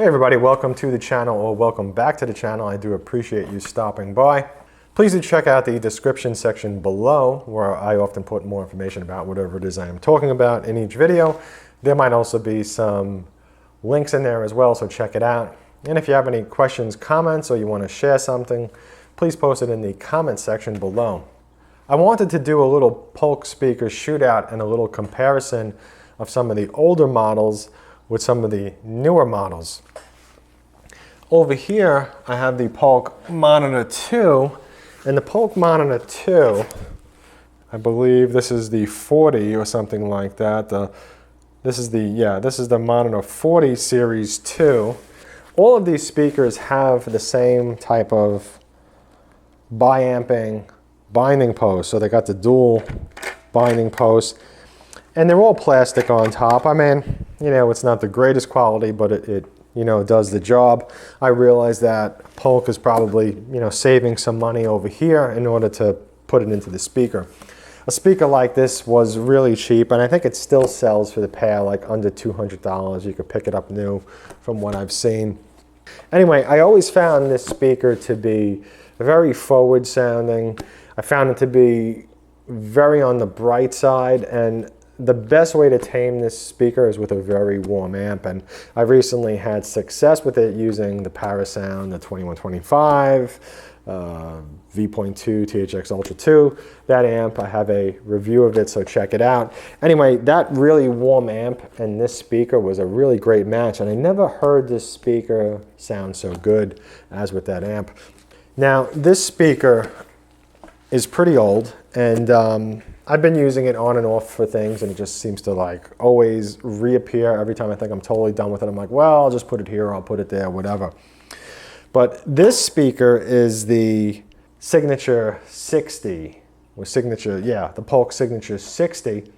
Hey everybody, welcome to the channel, or welcome back to the channel. I do appreciate you stopping by. Please do check out the description section below, where I often put more information about whatever it is I am talking about in each video. There might also be some links in there as well, so check it out. And if you have any questions, comments, or you want to share something, please post it in the comment section below. I wanted to do a little Polk speaker shootout and a little comparison of some of the older models with some of the newer models. Over here, I have the Polk Monitor 2, and the Polk Monitor 2, I believe this is the 40 or something like that. This is the Monitor 40 Series 2. All of these speakers have the same type of biamping binding post, so they got the dual binding post. And they're all plastic on top. I mean, it's not the greatest quality, but it does the job. I realize that Polk is probably, saving some money over here in order to put it into the speaker. A speaker like this was really cheap, and I think it still sells for the pair, like under $200. You could pick it up new from what I've seen. Anyway, I always found this speaker to be very forward sounding. I found it to be very on the bright side, and the best way to tame this speaker is with a very warm amp, and I recently had success with it using the Parasound, the 2125, V.2 THX Ultra 2. That amp, I have a review of it, so check it out. Anyway, that really warm amp and this speaker was a really great match, and I never heard this speaker sound so good as with that amp. Now, this speaker is pretty old, and I've been using it on and off for things, and it just seems to always reappear every time I think I'm totally done with it. I'm like, well, I'll just put it here, I'll put it there, whatever. But this speaker is the Signature 60, or the Polk Signature 60.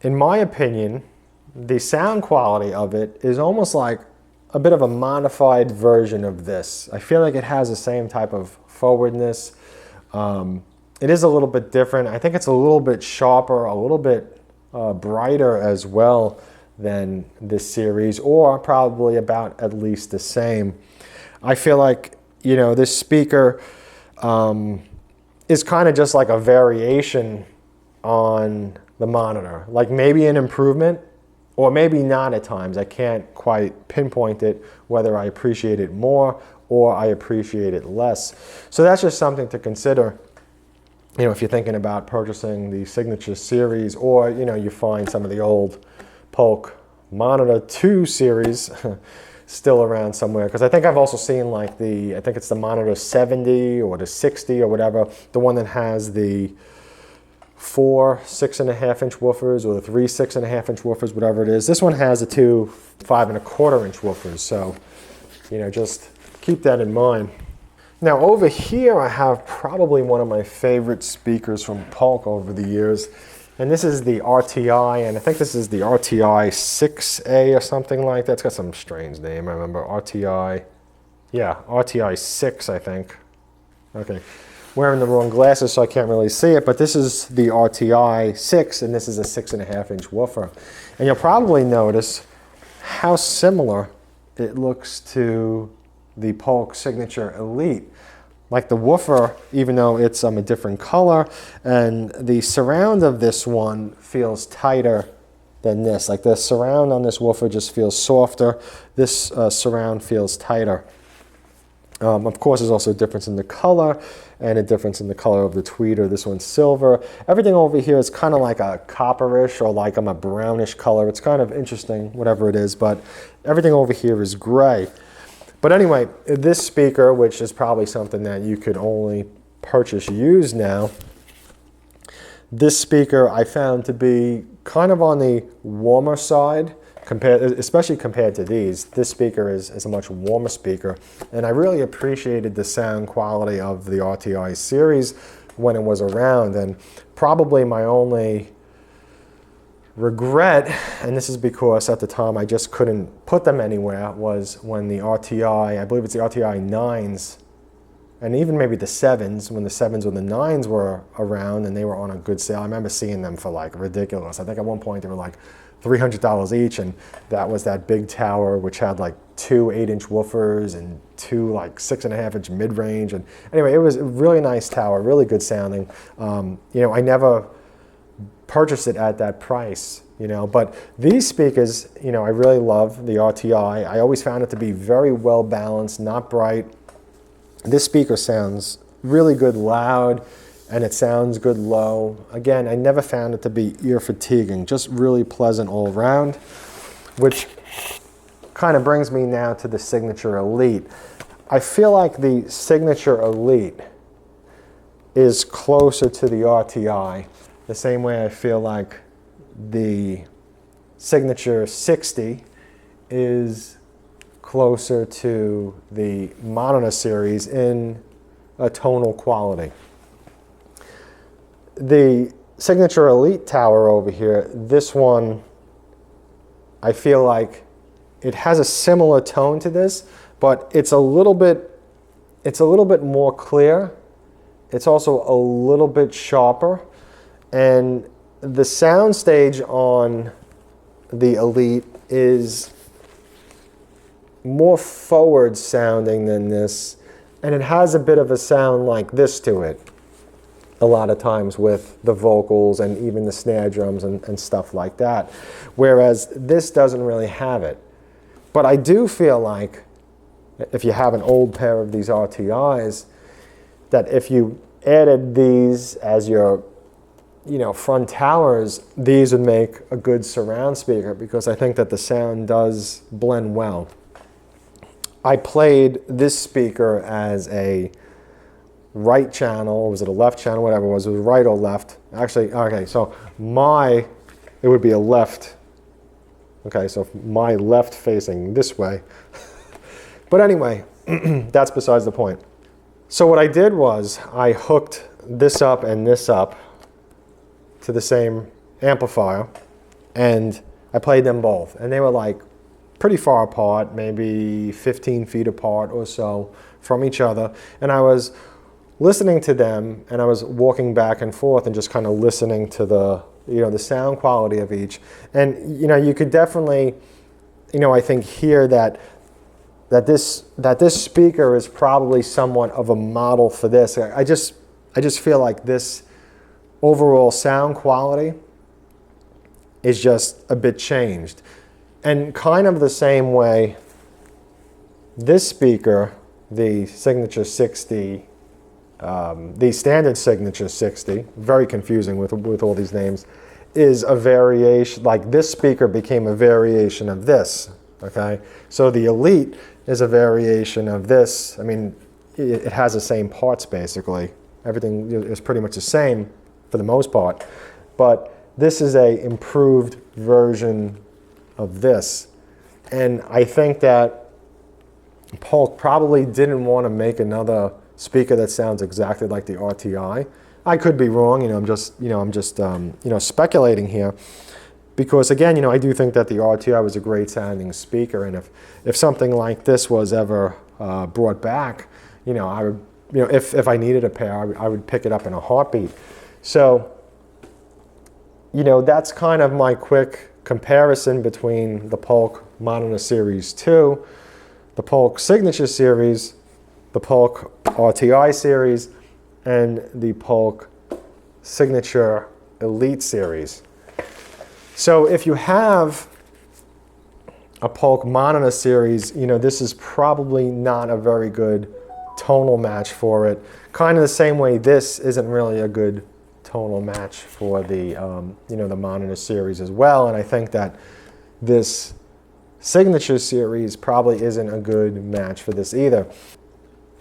In my opinion, the sound quality of it is almost like a bit of a modified version of this. I feel like it has the same type of forwardness. It is a little bit different. I think it's a little bit sharper, a little bit brighter as well than this series, or probably about at least the same. I feel like, this speaker is kind of just like a variation on the monitor, like maybe an improvement, or maybe not at times. I can't quite pinpoint it, whether I appreciate it more or I appreciate it less. So that's just something to consider. If you're thinking about purchasing the Signature series, or you find some of the old Polk Monitor 2 series still around somewhere, because I think I've also seen I think it's the Monitor 70 or the 60 or whatever, the one that has the 4 6.5-inch woofers, or the 3 6.5-inch woofers, whatever it is. This one has the 2 5.25-inch woofers, so just keep that in mind. Now over here I have probably one of my favorite speakers from Polk over the years, and this is the RTI, and I think this is the RTI 6A or something like that. It's got some strange name, I remember. RTI 6, I think. Okay, wearing the wrong glasses so I can't really see it, but this is the RTI 6, and this is a 6.5-inch woofer. And you'll probably notice how similar it looks to the Polk Signature Elite. Like the woofer, even though it's a different color, and the surround of this one feels tighter than this. Like the surround on this woofer just feels softer. This surround feels tighter. Of course, there's also a difference in the color and a difference in the color of the tweeter. This one's silver. Everything over here is kind of like a copperish or like a brownish color. It's kind of interesting, whatever it is, but everything over here is gray. But anyway, this speaker, which is probably something that you could only purchase used now, this speaker I found to be kind of on the warmer side, especially compared to these. This speaker is a much warmer speaker, and I really appreciated the sound quality of the RTI series when it was around. And probably my only regret, and this is because at the time I just couldn't put them anywhere, was when the RTI, I believe it's the RTI 9s, and even maybe the 7s, when the 7s or the 9s were around and they were on a good sale. I remember seeing them for ridiculous. I think at one point they were like $300 each, and that was that big tower which had like 2 8-inch woofers and 2 like 6.5-inch mid-range. And anyway, it was a really nice tower, really good sounding. I never purchased it at that price, but these speakers, I really love the RTI. I always found it to be very well balanced, not bright. This speaker sounds really good loud, and it sounds good low. Again, I never found it to be ear fatiguing, just really pleasant all around, which kind of brings me now to the Signature Elite. I feel like the Signature Elite is closer to the RTI, the same way I feel like the Signature 60 is closer to the Monitor series in a tonal quality. The Signature Elite tower over here, this one, I feel like it has a similar tone to this, but it's a little bit more clear. It's also a little bit sharper, and the soundstage on the Elite is more forward sounding than this, and it has a bit of a sound like this to it a lot of times with the vocals and even the snare drums and stuff like that, whereas this doesn't really have it. But I do feel like if you have an old pair of these RTIs, that if you added these as your front towers, these would make a good surround speaker, because I think that the sound does blend well. I played this speaker as a right channel, was it a left channel, whatever it was right or left. Actually, okay, so it would be a left. Okay, so my left facing this way. But anyway, that's besides the point. So what I did was I hooked this up and this up to the same amplifier, and I played them both. And they were like pretty far apart, maybe 15 feet apart or so from each other. And I was listening to them, and I was walking back and forth and just kind of listening to the sound quality of each. And you could definitely, I think hear that this speaker is probably somewhat of a model for this. I just feel like this overall sound quality is just a bit changed. And kind of the same way, this speaker, the Signature 60, the standard Signature 60, very confusing with all these names, is a variation, like this speaker became a variation of this, okay? So the Elite is a variation of this. I mean, it has the same parts basically. Everything is pretty much the same for the most part, but this is a improved version of this. And I think that Polk probably didn't want to make another speaker that sounds exactly like the RTI. I could be wrong, I'm just speculating here, because again, I do think that the RTI was a great sounding speaker, and if something like this was ever brought back, I would, if I needed a pair, I would pick it up in a heartbeat. So, that's kind of my quick comparison between the Polk Monitor Series 2, the Polk Signature Series, the Polk RTI Series, and the Polk Signature Elite Series. So if you have a Polk Monitor Series, this is probably not a very good tonal match for it. Kind of the same way this isn't really a good tonal match for the the Monitor Series as well. And I think that this Signature Series probably isn't a good match for this either.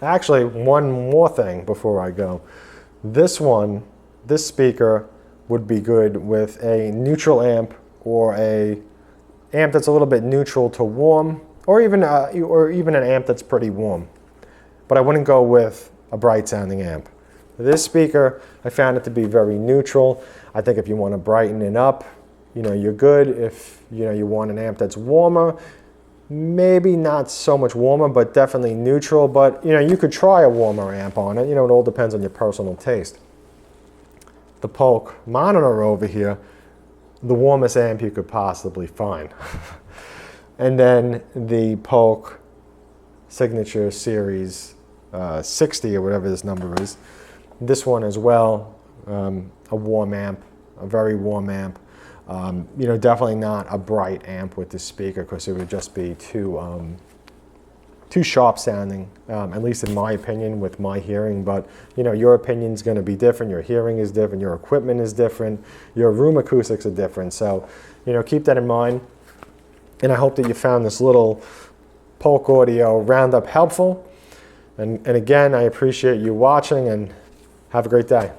Actually, one more thing before I go. This speaker would be good with a neutral amp, or a amp that's a little bit neutral to warm, or even an amp that's pretty warm. But I wouldn't go with a bright sounding amp. This speaker, I found it to be very neutral. I think if you want to brighten it up, you're good. If you want an amp that's warmer, maybe not so much warmer, but definitely neutral. But you could try a warmer amp on it. It all depends on your personal taste. The Polk Monitor over here, the warmest amp you could possibly find. And then the Polk Signature Series 60 or whatever this number is. This one as well, a warm amp, a very warm amp. You know, definitely not a bright amp with this speaker because it would just be too sharp sounding, at least in my opinion with my hearing. But you know, your opinion is going to be different, your hearing is different, your equipment is different, your room acoustics are different. So, you know, keep that in mind. And I hope that you found this little Polk Audio Roundup helpful. And again, I appreciate you watching and have a great day.